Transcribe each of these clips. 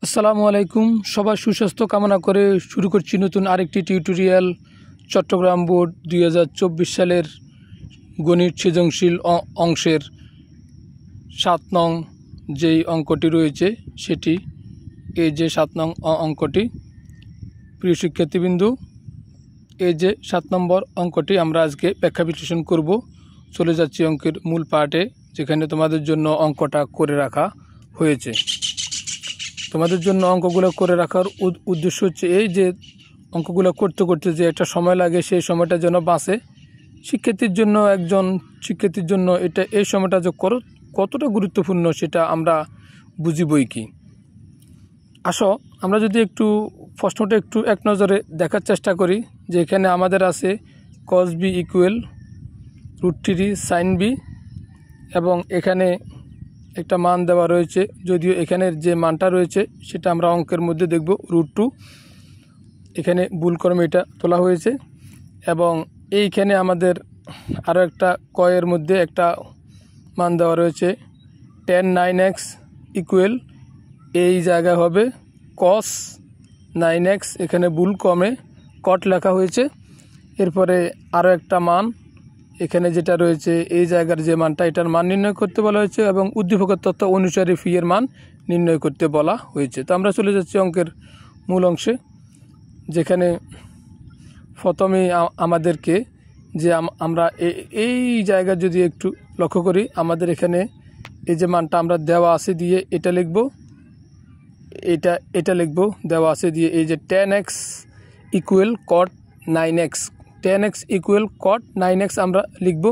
আসসালামু আলাইকুম। সবার সুস্বাস্থ্য কামনা করে শুরু করছি নতুন আরেকটি টিউটোরিয়াল। চট্টগ্রাম বোর্ড 2024 সালের গণিত সৃজনশীল অংশের 7 নং যেই অঙ্কটি রয়েছে সেটি এই যে 7 নং অঙ্কটি। প্রিয় শিক্ষার্থীবৃন্দু, এই যে 7 নম্বর অঙ্কটি আমরা আজকে ব্যাখ্যা বিশ্লেষণ করব। চলে যাচ্ছি অঙ্কের মূল পার্টে, যেখানে তোমাদের জন্য অঙ্কটা করে রাখা হয়েছে। তোমাদের জন্য অঙ্কগুলো করে রাখার উদ্দেশ্য হচ্ছে এই যে অঙ্কগুলো করতে করতে যে একটা সময় লাগে, সেই সময়টা যেন বাঁচে শিক্ষার্থীর জন্য। একজন শিক্ষার্থীর জন্য এই সময়টা যে কতটা গুরুত্বপূর্ণ সেটা আমরা বুঝিবই কি। আসো আমরা যদি একটু প্রশ্নটা একটু এক নজরে দেখার চেষ্টা করি, যে এখানে আমাদের আছে cos b equal √3 sin b, এবং এখানে একটা মান দেওয়া রয়েছে, যদিও এখানের যে মানটা রয়েছে সেটা আমরা অঙ্কের মধ্যে দেখব √2। এখানে ভুলক্রমে এটা তোলা হয়েছে, এবং এইখানে আমাদের আরও একটা কয়ের মধ্যে একটা মান দেওয়া রয়েছে tan 9x ইকুয়াল, এই জায়গায় হবে cos 9x, এখানে ভুলক্রমে কট লেখা হয়েছে। এরপরে আরও একটা মান এখানে যেটা রয়েছে এই জায়গার যে মানটা, এটার মান নির্ণয় করতে বলা হয়েছে, এবং উদ্দীপকের তথ্য অনুসারে ফি এর মান নির্ণয় করতে বলা হয়েছে। তো আমরা চলে যাচ্ছি অঙ্কের মূল অংশে, যেখানে প্রথমেই আমাদেরকে যে আমরা এই জায়গা যদি একটু লক্ষ্য করি, আমাদের এখানে এই যে মানটা আমরা দেওয়া আছে দিয়ে এটা লিখব, এটা লিখব দেওয়া আছে দিয়ে এই যে tan x equal cot 9x, tan x equal cot 9x আমরা লিখব।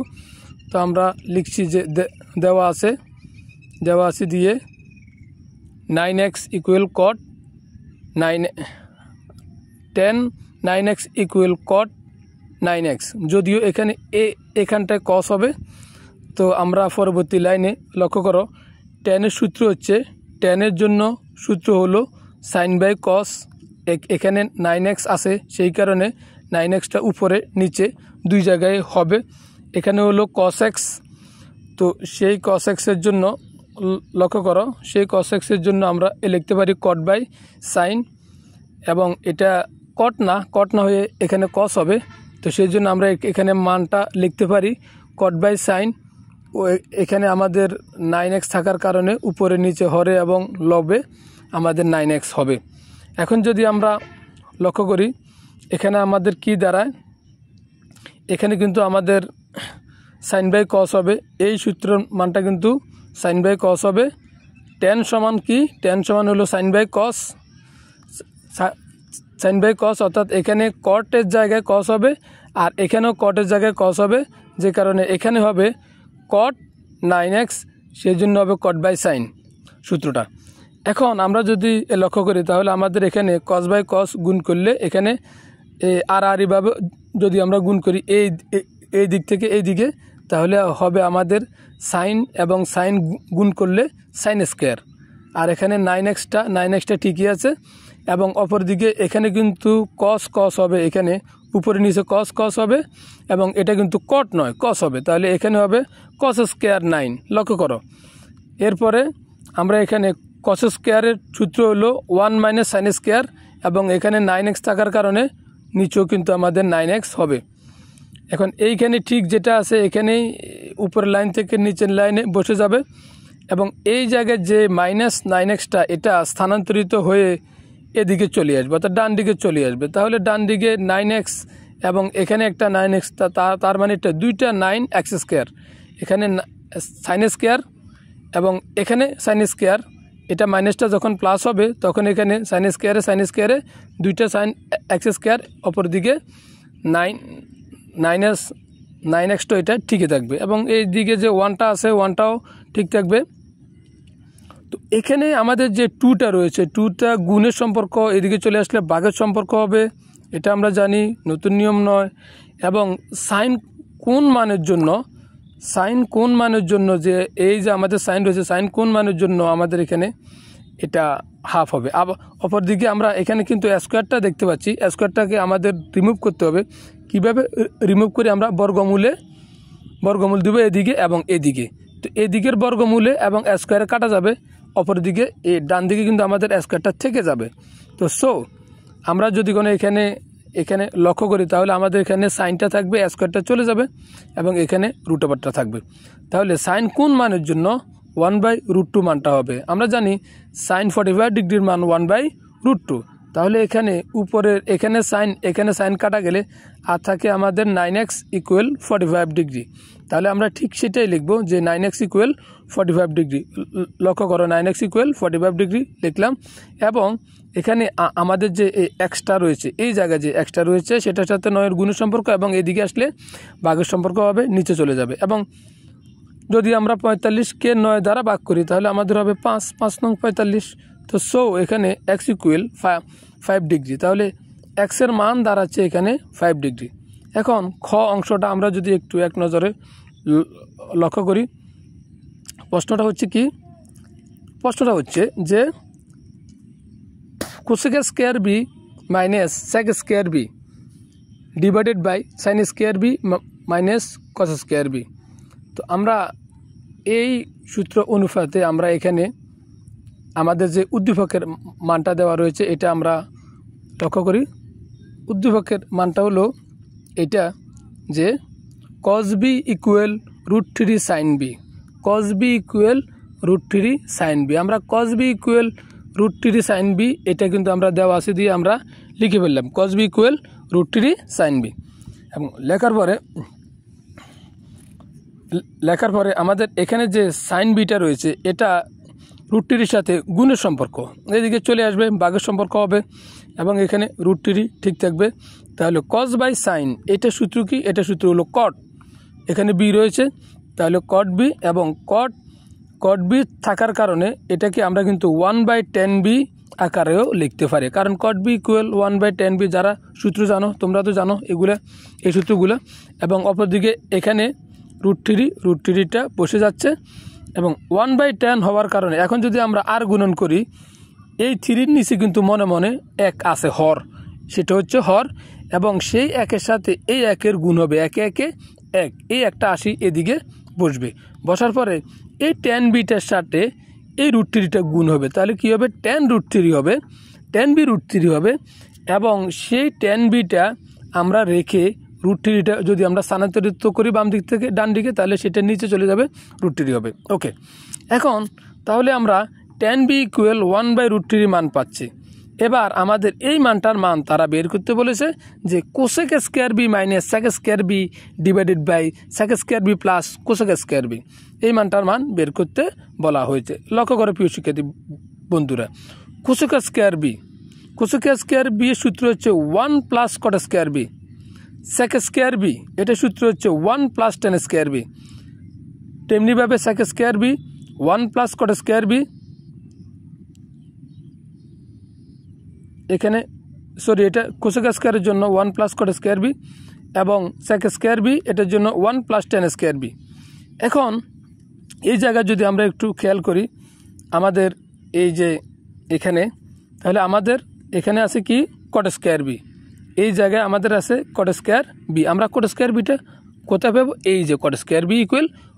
তো আমরা লিখছি যে দেওয়া আছে দিয়ে 9x equal cot 9, tan 9x equal cot 9x, যদিও এখানে এখানটায় cos হবে। তো আমরা পরবর্তী লাইনে লক্ষ্য করো, tan এর সূত্র হচ্ছে, tan এর জন্য সূত্র হলো sin বাই cos। এখানে 9x আছে, সেই কারণে 9xটা উপরে নিচে দুই জায়গায় হবে। এখানে হলো cos x, তো সেই cos x এর জন্য লক্ষ্য করো, সেই cos x এর জন্য আমরা লিখতে পারি cot বাই sin, এবং এটা cot না হয়ে এখানে cos হবে। তো সেই জন্য আমরা এখানে মানটা লিখতে পারি cot বাই sin। ও এখানে আমাদের 9x থাকার কারণে উপরে নিচে হরে এবং লবে আমাদের 9x হবে। এখন যদি আমরা লক্ষ্য করি এখানে আমাদের কি দাঁড়ায়, এখানে কিন্তু আমাদের sin বাই cos হবে, এই সূত্রের মানটা কিন্তু sin বাই cos হবে। tan সমান কি, tan সমান হলো sin by cos, sin by cos, অর্থাৎ এখানে cot এর জায়গায় cos হবে, আর এখানেও cot এর জায়গায় cos হবে, যে কারণে এখানে হবে cot 9x, সেই জন্য হবে cot বাই sin সূত্রটা। এখন আমরা যদি লক্ষ্য করি তাহলে আমাদের এখানে cos বাই cos গুণ করলে, এখানে আড়াআড়িভাবে যদি আমরা গুণ করি এই দিক থেকে এই দিকে, তাহলে হবে আমাদের sin, এবং sin গুণ করলে sin স্কোয়ার। আর এখানে 9xটা ঠিকই আছে, এবং অপর দিকে এখানে কিন্তু cos হবে, এখানে উপরে নিচে cos হবে, এবং এটা কিন্তু cot নয় cos হবে, তাহলে এখানে হবে cos স্কোয়ার 9। লক্ষ্য করো, এরপরে আমরা এখানে cos স্কোয়ারের সূত্র হলো 1 মাইনাস sin স্কোয়ার, এবং এখানে 9x থাকার কারণে নিচেও কিন্তু আমাদের 9x হবে। এখন এইখানে ঠিক যেটা আছে এখানেই উপরের লাইন থেকে নিচের লাইনে বসে যাবে, এবং এই জায়গায় যে মাইনাস 9xটা এটা স্থানান্তরিত হয়ে এদিকে চলে আসবে, অর্থাৎ ডান দিকে চলে আসবে। তাহলে ডান দিকে 9x এবং এখানে একটা 9x, তার মানে এটা দুইটা 9x স্কোয়ার, এখানে sin স্কোয়ার এবং এখানে sin স্কোয়ার। এটা মাইনাসটা যখন প্লাস হবে তখন এখানে sin স্কোয়ারে দুইটা sin x স্কোয়ার, অপর দিকে 9xটা এটা ঠিকই থাকবে, এবং এই দিকে যে 1টা আছে 1টাও ঠিক থাকবে। তো এখানে আমাদের যে 2টা রয়েছে, 2টা গুণের সম্পর্ক, এদিকে চলে আসলে ভাগের সম্পর্ক হবে, এটা আমরা জানি, নতুন নিয়ম নয়। এবং সাইন কোণ মানের জন্য যে এই যে আমাদের সাইন রয়েছে, সাইন কোণ মানের জন্য আমাদের এখানে এটা হাফ হবে। আবার অপর দিকে আমরা এখানে কিন্তু স্কোয়ারটা দেখতে পাচ্ছি, স্কোয়ারটাকে আমাদের রিমুভ করতে হবে। কিভাবে রিমুভ করে, আমরা বর্গমূল দেব এদিকে এবং এদিকে। তো এদিকের বর্গমূলে এবং স্কোয়ারে কাটা যাবে, অপরদিকে এই ডান দিকে কিন্তু আমাদের স্কোয়ারটা থেকে যাবে। তো সো আমরা যদি কোনো এখানে লক্ষ্য করি তাহলে আমাদের এখানে সাইনটা থাকবে, স্কোয়ারটা চলে যাবে এবং এখানে রুট ওভারটা থাকবে। তাহলে সাইন কোন মানের জন্য 1/√2 মানটা হবে? আমরা জানি সাইন 45 ডিগ্রির মান 1/√2। তাহলে এখানে উপরের এখানে সাইন কাটা গেলে আর থাকে আমাদের 9x = 45 ডিগ্রি। তাহলে আমরা ঠিক সেটাই লিখব যে 9x = 45 ডিগ্রি। লক্ষ্য করো 9x = 45 ডিগ্রি লিখলাম এবং এখানে আমাদের যে এক্সট্রা রয়েছে, এই জায়গায় যে এক্সট্রা রয়েছে সেটার সাথে 9 এর গুণের সম্পর্ক এবং এদিকে আসলে ভাগের সম্পর্ক হবে, নিচে চলে যাবে। এবং যদি আমরা 45কে 9 দ্বারা ভাগ করি তাহলে আমাদের হবে 5 নং 45। তো সো এখানে x = 5 ডিগ্রি। তাহলে x এর মান দাঁড়াচ্ছে এখানে 5 ডিগ্রি। এখন খ অংশটা আমরা যদি একটু এক নজরে লক্ষ্য করি, প্রশ্নটা হচ্ছে কি? প্রশ্নটা হচ্ছে যে cosec square b minus sec square b divided by sin square b minus cos square b। তো আমরা এই সূত্র অনুপাতে আমরা এখানে আমাদের যে উদ্দীপকের মানটা দেওয়া রয়েছে এটা আমরা লক্ষ্য করি। উদ্দীপকের মানটা হলো এটা যে cos b = √3 sin b, cos b = √3 sin b। আমরা cos b = √3 sin b এটা কিন্তু আমরা দেওয়া আছে দিয়ে আমরা লিখে ফেললাম cos b = √3 sin b। এবং লেখার পরে আমাদের এখানে যে সাইন বিটা রয়েছে এটা √3 সাথে গুণের সম্পর্ক, এদিকে চলে আসবে, ভাগের সম্পর্ক হবে এবং এখানে √3 ঠিক থাকবে। তাহলে cos বাই সাইন এটা সূত্র কি? এটা সূত্র হলো cot। এখানে b রয়েছে তাহলে cot b এবং cot b থাকার কারণে এটাকে আমরা কিন্তু 1/10b আকারেও লিখতে পারি, কারণ cot b = 1/10b। যারা সূত্র জানো তোমরা তো জানো এই সূত্রগুলো। এবং অপরদিকে এখানে √3টা বসে যাচ্ছে এবং 1/10 হওয়ার কারণে এখন যদি আমরা আর গুণন করি, এই 3-র নিচে কিন্তু মনে মনে 1 আছে, হর, সেটা হচ্ছে হর এবং সেই 1-এর সাথে এই 1-এর গুণ হবে, 1 এই একটা 80 এদিকে বসবে। বসার পরে এই tan bটার সাথে এই √3টা গুণ হবে, তাহলে কি হবে? tan √3 হবে, tan b √3 হবে এবং সেই tan bটা আমরা রেখে √3টা যদি আমরা স্থানান্তরিত করি বাম দিক থেকে ডান দিকে তাহলে সেটা নিচে চলে যাবে, √3 হবে। ওকে, এখন তাহলে আমরা tan b = 1/√3 মান পাচ্ছি। এবার আমাদের এই মানটার মান তারা বের করতে বলেছে যে cosec square b minus sec square b divided by sec square b plus cosec square b, এই মানটার মান বের করতে বলা হয়েছে। লক্ষ্য করে প্রিয় শিক্ষার্থী বন্ধুরা, cosec স্কয়ার b এর সূত্র হচ্ছে 1 + cot square b, sec square b এটা সূত্র হচ্ছে 1 + tan স্কয়ার b, তেমনিভাবে sec square b 1 + cot square b, এখানে এটা cosec স্কয়ারের জন্য 1 + cot স্কয়ার b এবং sec স্কয়ার b এটার জন্য 1 + tan স্কয়ার b। এখন এই জায়গায় যদি আমরা একটু খেয়াল করি আমাদের এই যে এখানে, তাহলে আমাদের এখানে আছে কি? cot স্কয়ার b, এই জায়গায় আমাদের আছে cot স্কয়ার b। আমরা cot স্কয়ার bটা কোথায় পাবো? এই যে cot স্কয়ার b =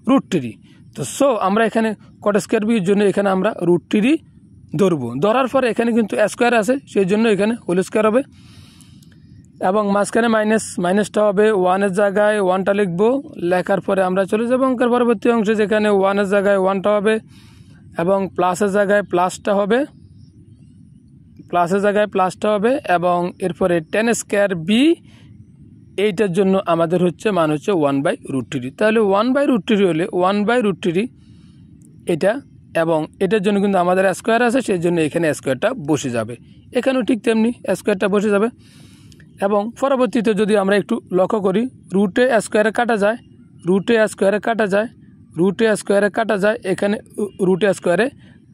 √3। তো সো আমরা এখানে cot স্কয়ার b এর জন্য এখানে আমরা √3 ধরবো, ধরার পরে এখানে কিন্তু স্কয়ার আছে সেই জন্য এখানে হোল স্কয়ার হবে এবং মাঝখানে মাইনাসটা হবে, 1-এর জায়গায় 1টা লিখবো, লেখার পরে আমরা চলে যাবো অঙ্কের পরবর্তী অংশে যেখানে 1-এর জায়গায় 1টা হবে এবং প্লাসের জায়গায় প্লাসটা হবে এবং এরপরে tan স্কয়ার b এইটার জন্য আমাদের মান হচ্ছে 1/√3। তাহলে 1/√3 হলে 1/√3 এটা এবং এটার জন্য কিন্তু আমাদের স্কয়ার আছে সেই জন্য এখানে স্কয়ারটা বসে যাবে, এখানেও ঠিক তেমনি স্কয়ারটা বসে যাবে। এবং পরবর্তীতে যদি আমরা একটু লক্ষ্য করি, √a স্কয়ারে কাটা যায়, এখানে √a স্কয়ারে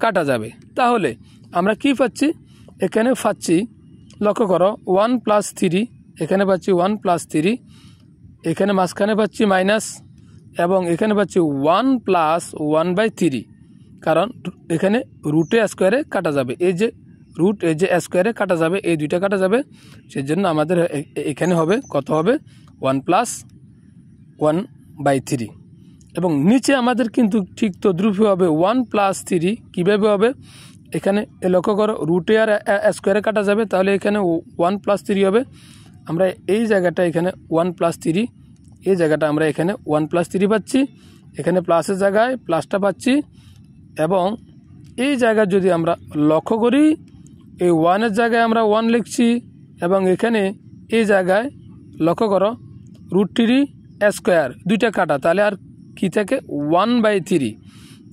কাটা যাবে। তাহলে আমরা কি পাচ্ছি? এখানে পাচ্ছি, লক্ষ্য করো 1 + 3, এখানে পাচ্ছি 1 + 3, এখানে মাঝখানে পাচ্ছি মাইনাস এবং এখানে পাচ্ছি 1 + 1/3, কারণ এখানে √a স্কয়ারে কাটা যাবে, এই যে স্কয়ারে কাটা যাবে, এই দুইটা কাটা যাবে, সেজন্য আমাদের এখানে হবে কত হবে? 1 + 1/3। এবং নিচে আমাদের কিন্তু ঠিক তদ্রূপই হবে 1 + 3। কীভাবে হবে এখানে লক্ষ্য করো, রুটে আর স্কোয়ারে কাটা যাবে, তাহলে এখানে 1 + 3 হবে। আমরা এই জায়গাটা এখানে 1 + 3, এই জায়গাটা আমরা এখানে 1 + 3 পাচ্ছি, এখানে প্লাসের জায়গায় প্লাসটা পাচ্ছি। এবং এই জায়গায় যদি আমরা লক্ষ্য করি, এই 1-এর জায়গায় আমরা 1 লিখছি, এবং এখানে এই জায়গায় লক্ষ্য করো √3² দুইটা কাটা, তাহলে আর কি থাকে 1/3।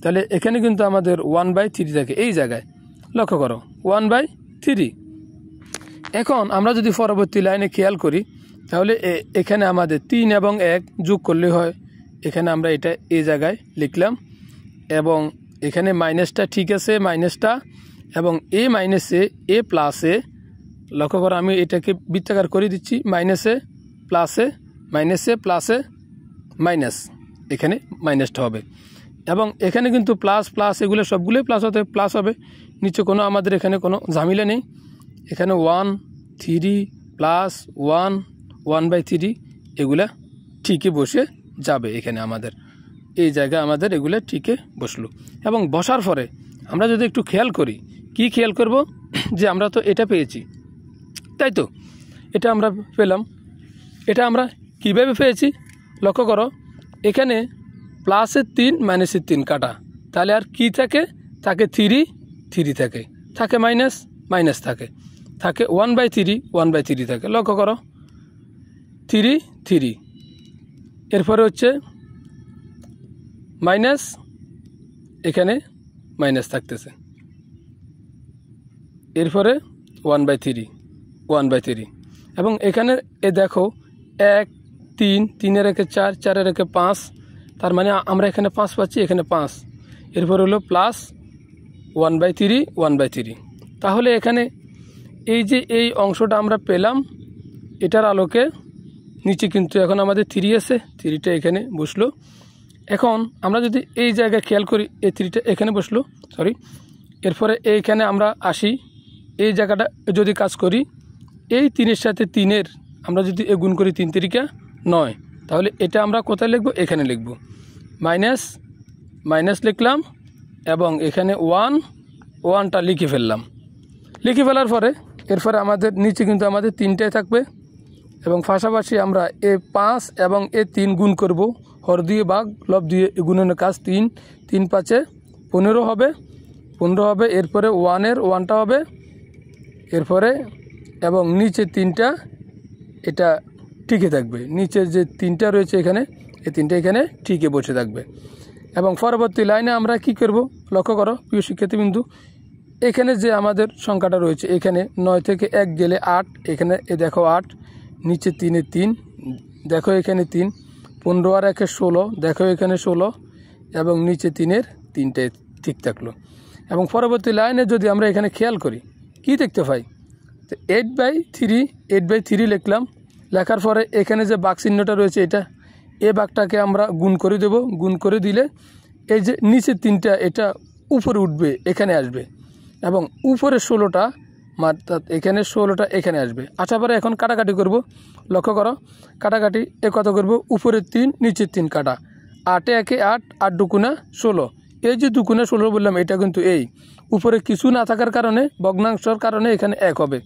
তাহলে এখানে কিন্তু আমাদের 1/3 থাকে এই জায়গায়, লক্ষ্য করো 1/3। এখন আমরা যদি পরবর্তী লাইনে খেয়াল করি, তাহলে এখানে আমাদের 3 এবং 1 যোগ করলে হয়। এখানে আমরা এটা এই জায়গায় লিখলাম, এবং এখানে মাইনাসটা ঠিক আছে, মাইনাসটা, এবং এ মাইনাসে এ প্লাসে, লক্ষ্য করো আমি এটাকে বৃত্তাকার করে দিচ্ছি, মাইনাসে প্লাসে, মাইনাসে প্লাসে মাইনাস, এখানে মাইনাসটা হবে। এবং এখানে কিন্তু প্লাস প্লাস এগুলো সবগুলোই প্লাস হতে প্লাস হবে, নিচে কোনো আমাদের এখানে কোনো ঝামেলা নেই। এখানে 1 3 + 1 1/3 এগুলা ঠিকই বসে যাবে। এখানে আমাদের এই জায়গায় আমাদের এগুলো ঠিকই বসলো। এবং বসার পরে আমরা যদি একটু খেয়াল করি, কি খেয়াল করব, যে আমরা তো এটা পেয়েছি, তাই তো, এটা আমরা পেলাম। এটা আমরা কীভাবে পেয়েছি লক্ষ্য করো, এখানে +3 -3 কাটা, তাহলে আর কি থাকে 3 থাকে মাইনাস থাকে 1/3 1/3 থাকে, লক্ষ্য করো 3 এরপরে হচ্ছে মাইনাস, এখানে মাইনাস থাকতেছে, এরপরে 1/3 এবং এখানে দেখো 1 3 3-এর একে 4 4-এর একে 5, তার মানে আমরা এখানে 5 পাচ্ছি, এখানে 5, এরপর হলো প্লাস 1/3 তাহলে এখানে এই যে এই অংশটা আমরা পেলাম, এটার আলোকে নিচে কিন্তু এখন আমাদের 3 আছে, 3টা এখানে বসলো। এখন আমরা যদি এই জায়গায় খেয়াল করি, এই 3টা এখানে বসলো, এরপরে এইখানে আমরা আসি, এই জায়গাটা যদি কাজ করি, এই 3-এর সাথে 3-এর আমরা যদি গুণ করি 3 3 9, তাহলে এটা আমরা কোথায় লিখব, এখানে লিখব, মাইনাস লিখলাম, এবং এখানে 1টা লিখে ফেলার পরে এরপরে আমাদের নিচে কিন্তু আমাদের 3টাই থাকবে, এবং পাশাপাশি আমরা এ 5 এবং এ 3 গুণ করব, হর দিয়ে ভাগ লব দিয়ে গুণনের কাজ, 3 3 5 15 হবে, এরপরে 1টা হবে, এরপরে এবং নিচে 3টা এটা ঠিকই থাকবে, নিচের যে 3টা রয়েছে এখানে, এই 3টা এখানে ঠিকই বসে থাকবে। এবং পরবর্তী লাইনে আমরা কি করব লক্ষ্য করো প্রিয় শিক্ষার্থীবৃন্দু, এখানে যে আমাদের সংখ্যাটা রয়েছে, এখানে 9 থেকে 1 গেলে 8, এখানে দেখো 8, নিচে 3-এ 3, দেখো এখানে 3, 15 আর 1-এ 16, দেখো এখানে 16, এবং নিচে 3-এর 3টে ঠিক থাকলো। এবং পরবর্তী লাইনে যদি আমরা এখানে খেয়াল করি, কি দেখতে পাই, 8/3 লিখলাম, লেখার পরে এখানে যে বাঘ চিহ্নটা রয়েছে, এটা এই বাঘটাকে আমরা গুণ করে দেব, গুণ করে দিলে এই যে নিচে 3টা এটা উপরে উঠবে, এখানে আসবে, এবং উপরে 16টা এখানে 16টা এখানে আসবে। আচ্ছা, পরে এখন কাটাকাটি করব, লক্ষ্য করো কাটাকাটি কত করব, উপরে 3 নিচে 3 কাটা, 8-এ 1-এ 8, 8 2 16, এই যে 2 16 বললাম, এটা কিন্তু এই উপরে কিছু না থাকার কারণে, ভগ্নাংশের কারণে এখানে 1 হবে।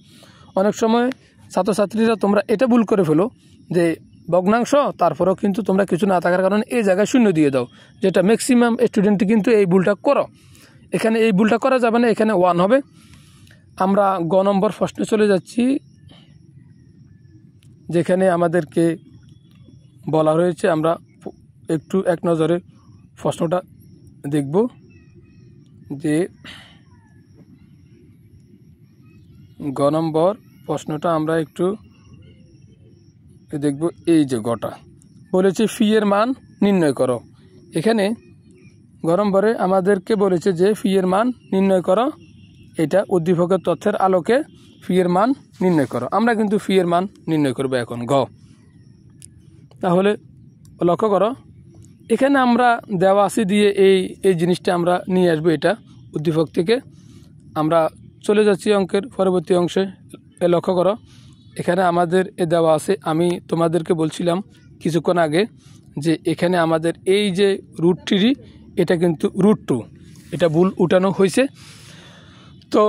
অনেক সময় ছাত্রছাত্রীরা তোমরা এটা ভুল করে ফেলো যে ভগ্নাংশ, তারপরেও কিন্তু তোমরা কিছু না থাকার কারণে এই জায়গায় 0 দিয়ে দাও, যেটা ম্যাক্সিমাম স্টুডেন্ট কিন্তু এই ভুলটা করো। এখানে এই ভুলটা করা যাবে না, এখানে 1 হবে। আমরা গ নম্বর প্রশ্নে চলে যাচ্ছি, যেখানে আমাদেরকে বলা হয়েছে, আমরা একটু এক নজরে প্রশ্নটা দেখব, যে গ নম্বর প্রশ্নটা আমরা একটু দেখব। এই যে গটা বলেছে ফি এর মান নির্ণয় করো, এখানে গ নম্বরে আমাদেরকে বলেছে যে ফি এর মান নির্ণয় করো, এটা উদ্দীপকের তথ্যের আলোকে ফি এর মান নির্ণয় করো। আমরা কিন্তু ফি এর মান নির্ণয় করব এখন গ। তাহলে লক্ষ্য করো, এখানে আমরা দেওয়া আছে দিয়ে এই জিনিসটা আমরা নিয়ে আসবো, এটা উদ্দীপক থেকে। আমরা চলে যাচ্ছি অঙ্কের পরবর্তী অংশে। লক্ষ্য করো, এখানে আমাদের দেওয়া আছে, আমি তোমাদেরকে বলছিলাম কিছুক্ষণ আগে যে এখানে আমাদের এই যে √3 এটা কিন্তু √2, এটা ভুল উঠানো হয়েছে। তো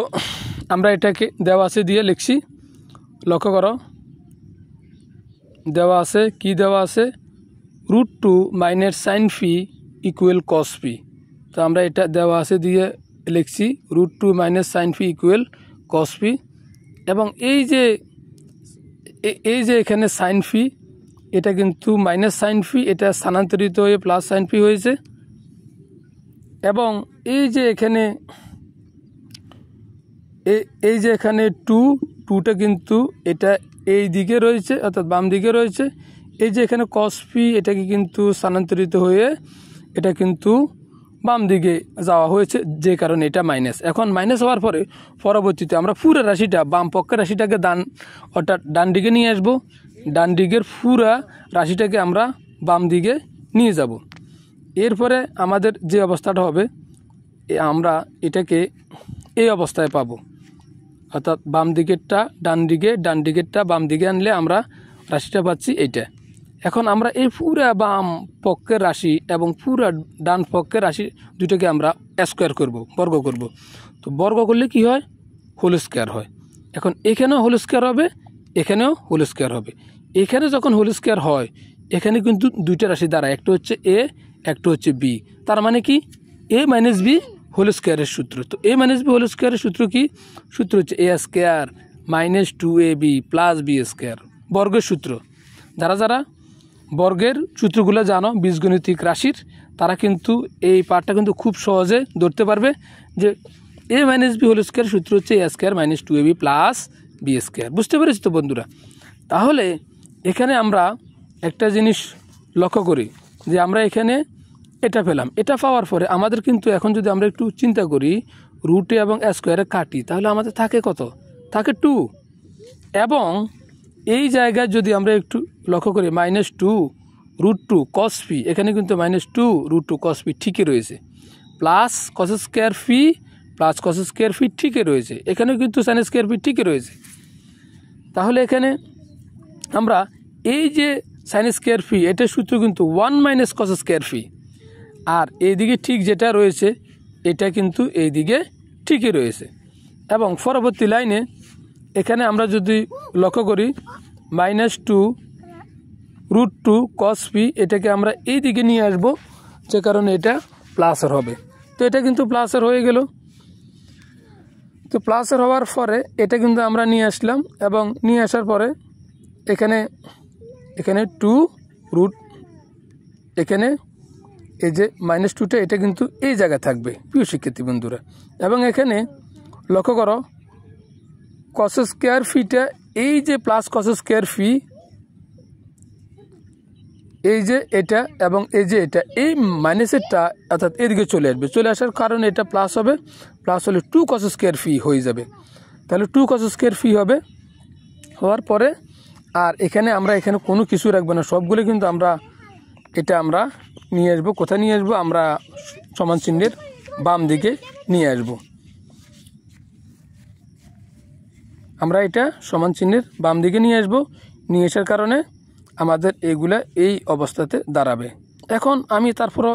আমরা এটাকে দেওয়া আছে দিয়ে লিখছি, লক্ষ্য করো দেওয়া আছে কি দেওয়া আছে, √2 মাইনাস সাইন ফি ইকুয়াল কস ফি। তো আমরা এটা দেওয়া আছে দিয়ে লিখছি √2 মাইনাস সাইন ফি ইকুয়াল কস ফি। এবং এই যে এখানে সাইন ফি, এটা কিন্তু মাইনাস সাইন ফি, এটা স্থানান্তরিত হয়ে প্লাস সাইন ফি হয়েছে। এবং এই যে এখানে 2টা কিন্তু এটা এই দিকে রয়েছে, অর্থাৎ বাম দিকে রয়েছে। এই যে এখানে কস ফি, এটাকে কিন্তু স্থানান্তরিত হয়ে এটা কিন্তু বাম দিকে যাওয়া হয়েছে, যে কারণে এটা মাইনাস। এখন মাইনাস হওয়ার পরে পরবর্তীতে আমরা পুরো রাশিটা, বাম পক্ষের রাশিটাকে অর্থাৎ ডান দিকে নিয়ে আসবো। ডান দিকের পুরা রাশিটাকে আমরা বাম দিকে নিয়ে যাব। এরপরে আমাদের যে অবস্থাটা হবে, আমরা এটাকে এই অবস্থায় পাবো, অর্থাৎ বাম দিকেরটা ডান দিকে, ডান দিকেরটা বাম দিকে আনলে আমরা রাশিটা পাচ্ছি এইটা। এখন আমরা এই পুরা বাম পক্ষের রাশি এবং পুরা ডান পক্ষের রাশি দুটোকে আমরা স্কোয়ার করব, বর্গ করব। তো বর্গ করলে কি হয়, হোল স্কোয়ার হয়। এখন এখানেও হোল স্কোয়ার হবে, এখানেও হোল স্কোয়ার হবে। এখানে যখন হোল স্কোয়ার হয়, এখানে কিন্তু দুইটা রাশি দাঁড়ায়, একটা হচ্ছে এ, একটা হচ্ছে বি। তার মানে কি, এ মাইনাস বি হোল স্কোয়ারের সূত্র। তো এ মাইনাস বি হোল স্কোয়ারের সূত্র কি, সূত্র হচ্ছে A square minus 2ab plus B square, বর্গের সূত্র। যারা বর্গের সূত্রগুলো জানো বীজগণিতিক রাশির, তারা কিন্তু এই পার্টটা কিন্তু খুব সহজে ধরতে পারবে যে A minus B whole square সূত্র হচ্ছে A square minus 2ab plus B square. বুঝতে পেরেছি তো বন্ধুরা? তাহলে এখানে আমরা একটা জিনিস লক্ষ্য করি যে আমরা এখানে এটা পেলাম। এটা পাওয়ার পরে আমাদের কিন্তু এখন যদি আমরা একটু চিন্তা করি, √a এবং স্কোয়ারে কাটি, তাহলে আমাদের থাকে কত, থাকে 2। এবং এই জায়গায় যদি আমরা একটু লক্ষ্য করি -2 √2 cos ফি, এখানে কিন্তু -2 √2 cos ফি ঠিকই রয়েছে, প্লাস cos স্কোয়ার ফি প্লাস cos স্কোয়ার ফি ঠিকই রয়েছে, এখানেও কিন্তু sin স্কোয়ার ফি ঠিকই রয়েছে। তাহলে এখানে আমরা এই যে sin স্কোয়ার ফি, এটার সূত্র কিন্তু 1 মাইনাস cos স্কোয়ার ফি। আর এইদিকে ঠিক যেটা রয়েছে, এটা কিন্তু এইদিকে ঠিকই রয়েছে। এবং পরবর্তী লাইনে এখানে আমরা যদি লক্ষ্য করি -2 √2 cos ফি, এটাকে আমরা এই দিকে নিয়ে আসব, যে কারণে এটা প্লাসের হবে। তো এটা কিন্তু প্লাসের হয়ে গেল। তো প্লাসের হওয়ার পরে এটা কিন্তু আমরা নিয়ে আসলাম, এবং নিয়ে আসার পরে এখানে 2 √ এখানে এই যে -2টা, এটা কিন্তু এই জায়গায় থাকবে প্রিয় শিক্ষার্থী বন্ধুরা। এবং এখানে লক্ষ্য করো cos স্কোয়ার ফিটা, এই যে প্লাস cos স্কোয়ার ফি, এই যে এটা এবং এই যে এটা, এই মাইনাসেরটা অর্থাৎ এদিকে চলে আসবে। চলে আসার কারণে এটা প্লাস হবে, প্লাস হলে 2 cos স্কোয়ার ফি হয়ে যাবে। তাহলে 2 cos স্কোয়ার ফি হবে, হওয়ার পরে আর এখানে আমরা এখানে কোনো কিছু রাখবো না, সবগুলো কিন্তু আমরা নিয়ে আসবো। কোথায় নিয়ে আসবো, আমরা সমান চিহ্নের বাম দিকে নিয়ে আসবো। আমরা এটা সমান চিহ্নের বাম দিকে নিয়ে আসবো। নিয়ে আসার কারণে আমাদের এগুলা এই অবস্থাতে দাঁড়াবে। এখন আমি তারপরও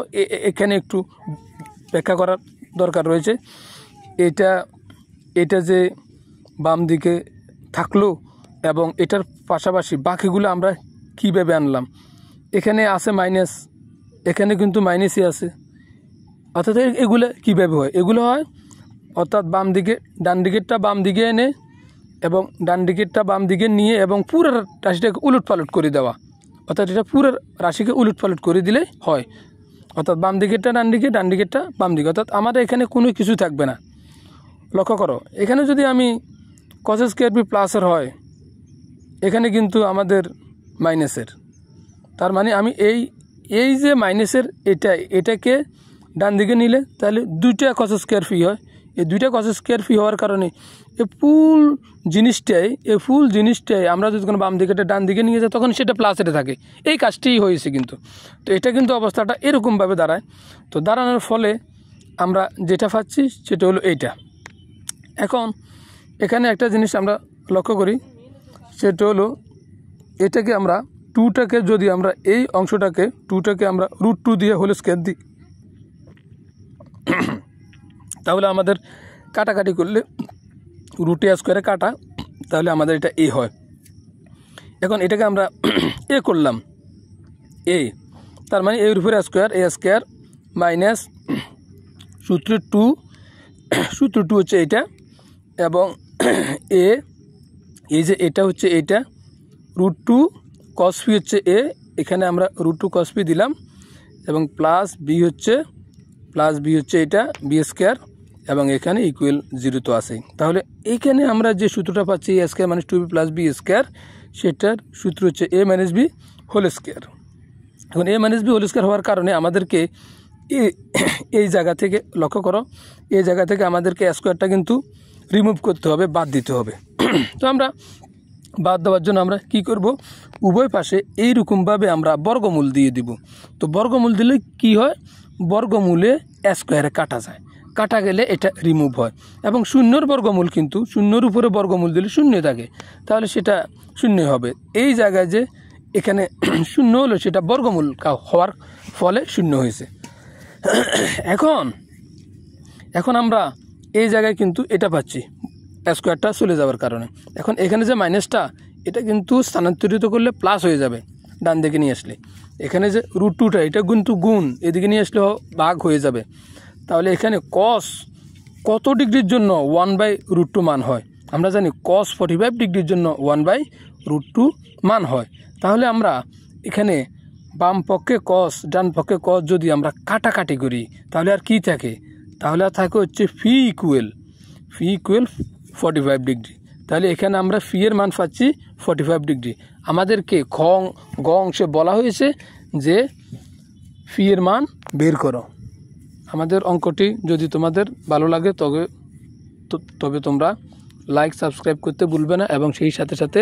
এখানে একটু ব্যাখ্যা করার দরকার রয়েছে। এটা যে বাম দিকে থাকলো এবং এটার পাশাপাশি বাকিগুলো আমরা কীভাবে আনলাম, এখানে আছে মাইনাস, এখানে কিন্তু মাইনাসই আছে, অর্থাৎ এগুলো কীভাবে হয়, এগুলো হয় অর্থাৎ বাম দিকে ডান দিকেরটা বাম দিকে এনে এবং ডান দিকেরটা বাম দিকে নিয়ে এবং পুরো রাশিটাকে উলটপালট করে দেওয়া, অর্থাৎ এটা পুরো রাশিকে উলটপালট করে দিলে হয়। অর্থাৎ বাম দিকেরটা ডান দিকে, ডান দিকেরটা বাম দিকে, অর্থাৎ আমাদের এখানে কোনো কিছু থাকবে না। লক্ষ্য করো এখানে যদি আমি cos স্কোয়ার ফি প্লাসের হয়, এখানে কিন্তু আমাদের মাইনাসের, তার মানে আমি এই যে মাইনাসের এটাকে ডান দিকে নিলে তাহলে 2টা cos স্কোয়ার ফি হয়। এই 2টা cos স্কোয়ার ফি হওয়ার কারণে এই ফুল জিনিসটাই আমরা যদি কোনো বাম দিকেটা ডান দিকে নিয়ে যাই, তখন সেটা প্লাসেতে থাকে। এই কাজটিই হয়েছে কিন্তু। তো এটা কিন্তু অবস্থাটা এরকমভাবে দাঁড়ায়। তো দাঁড়ানোর ফলে আমরা যেটা পাচ্ছি সেটা হলো এইটা। এখন এখানে একটা জিনিস আমরা লক্ষ্য করি, সেটা হলো এটাকে আমরা 2টাকে যদি আমরা এই অংশটাকে 2টাকে আমরা √2 দিয়ে হোল স্কয়ার দিই, তাহলে আমাদের কাটাকাটি করলে √a স্কয়ারে কাটা, তাহলে আমাদের এটা a হয়। এখন এটাকে আমরা a করলাম, a, তার মানে a এর উপরে a স্কয়ার মাইনাস সূত্র 2 হচ্ছে এটা, এবং a, এই যে এটা হচ্ছে এইটা, √2 cos phi হচ্ছে a, এখানে আমরা √2 cos phi দিলাম, এবং প্লাস b হচ্ছে এটা b স্কয়ার, এবং এখানে ইকুয়াল 0 তো আছে। তাহলে এইখানে আমরা যে সূত্রটা পাচ্ছি a স্কয়ার মানে 2b প্লাস b স্কয়ার, সেটার সূত্র হচ্ছে a minus b whole square. এখন a minus b whole square হওয়ার কারণে আমাদেরকে এই জায়গা থেকে, লক্ষ্য করো, এই জায়গা থেকে আমাদেরকে স্কয়ারটা কিন্তু রিমুভ করতে হবে, বাদ দিতে হবে। তো আমরা বাদ দেওয়ার জন্য আমরা কি করব, উভয় পাশে এইরকমভাবে আমরা বর্গমূল দিয়ে দিব। তো বর্গমূল দিলে কি হয়, বর্গমূলে স্কয়ারে কাটা যায়, কাটা গেলে এটা রিমুভ হয়, এবং শূন্যর বর্গমূল কিন্তু শূন্যর উপরে বর্গমূল দিলে শূন্য থাকে, তাহলে সেটা শূন্য হবে। এই জায়গায় যে এখানে শূন্য হলো, সেটা বর্গমূল হওয়ার ফলে শূন্য হয়েছে। এখন আমরা এই জায়গায় কিন্তু এটা পাচ্ছি স্কয়ারটা চলে যাওয়ার কারণে। এখন এখানে যে মাইনাসটা, এটা কিন্তু স্থানান্তরিত করলে প্লাস হয়ে যাবে ডান দিকে নিয়ে আসলে। এখানে যে √2টা, এটা কিন্তু গুণ, এদিকে নিয়ে আসলে ভাগ হয়ে যাবে। তাহলে এখানে cos কত ডিগ্রির জন্য 1/√2 মান হয়, আমরা জানি cos 45 ডিগ্রির জন্য 1/√2 মান হয়। তাহলে আমরা এখানে বাম পক্ষে cos, ডান পক্ষে cos যদি আমরা কাটাকাটি করি, তাহলে আর কি থাকে, তাহলে আর থাকে হচ্ছে ফি ইকুয়াল 45 ডিগ্রি। তাহলে এখানে আমরা ফি এর মান পাচ্ছি 45 ডিগ্রি। আমাদেরকে গ অংশে বলা হয়েছে যে ফি এর মান বের করো। আমাদের অঙ্কটি যদি তোমাদের ভালো লাগে তবে তোমরা লাইক সাবস্ক্রাইব করতে ভুলবে না, এবং সেই সাথে সাথে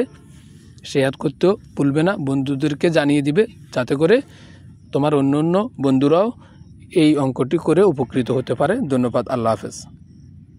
শেয়ার করতেও ভুলবে না, বন্ধুদেরকে জানিয়ে দিবে, যাতে করে তোমার অন্য বন্ধুরাও এই অঙ্কটি করে উপকৃত হতে পারে। ধন্যবাদ, আল্লাহ হাফেজ।